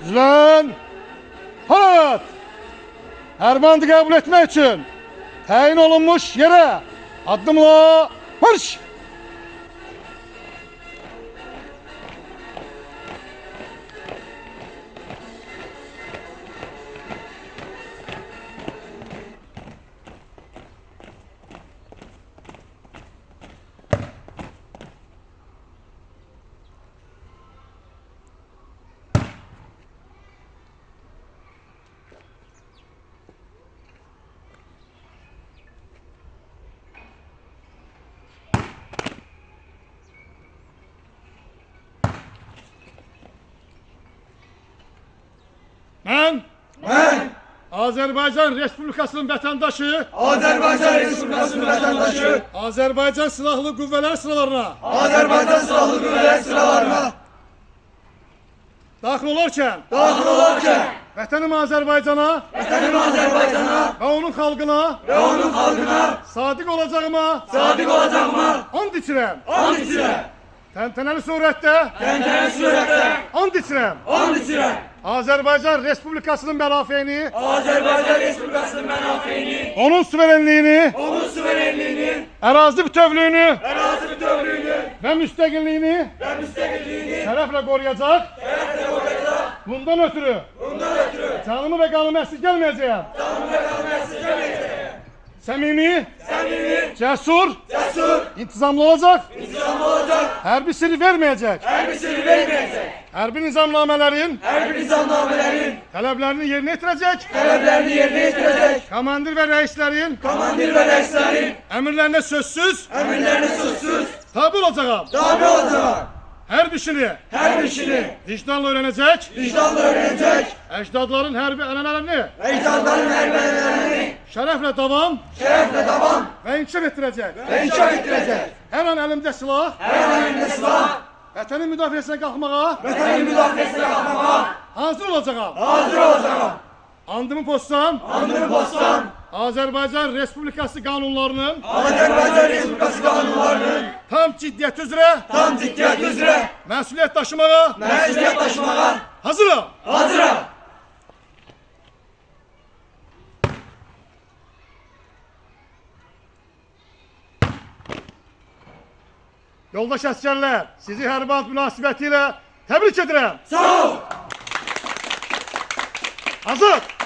Düzlen. Hat. Herbandı kabul etmek için tayin olunmuş yere adımla marş. Ben Azerbaycan Respublikası'nın vatandaşı, Azerbaycan Respublikası'nın vatandaşı, Azerbaycan Silahlı Kuvvetler sıralarına Azerbaycan Silahlı Kuvvetleri sıralarına daxil olarkən daxil olarkən vətənim Azərbaycana vətənim Azərbaycana və onun xalqına ve onun halkına sadiq olacağıma sadık olacağıma and içirəm. and içirəm. Təntənəli surətdə Təntənəli surətdə and içirəm. and içirəm. Azərbaycan Respublikasının mənafeyini, Azerbaycan Respublikası'nın mənafeyini, onun suverenliyini, onun suverenliğini, ərazi bütövlüyünü ərazi bütövlüğünü və müstəqilliyini ve müstakilliğini şərəflə qoruyacaq. Bundan ötürü canımı və qanımı əsirgəlməyəcəyəm. Səmimi, cəsur, intizamlı olacaq, olacak, hərbi sirri verməyəcək. her bir seni vermeyecek. Hərbi nizamnamələrin Her bir nizamnamelerin tələblərini yerinə yetirəcək. taleblerini yerine getirecek. Komandir və rəislərin Komandir ve reislerin əmrlərinə sözsüz emirlerine susuz tabi olacağam. tabi olacak. Hər işini Her işini vicdanla öyrənəcək. vicdanla öğrenecek. Əcdadların hərbi ənənələrini Ecdadların erbelelerini şərəflə davam şerefle devam və inkişaf etdirəcək. ve inşa ettirecek. Hər an əlimdə silah, Her an elinde silah, vətənin müdafiəsinə qalxmağa vatanın müdafiyesine kalkmama hazır olacağam. hazır olacağım. Andımı postam, Andını postam, Azərbaycan Respublikası qanunlarının Azerbaycan Respublikası kanunlarının tam ciddiyyət üzrə tam ciddiyet üzere məsuliyyət daşımağa mesuliyet taşımaya hazıram. hazırım. Yoldaş əsgərlər, sizi hərbi and münasibətilə təbrik edirəm. Sağ ol. Hazır.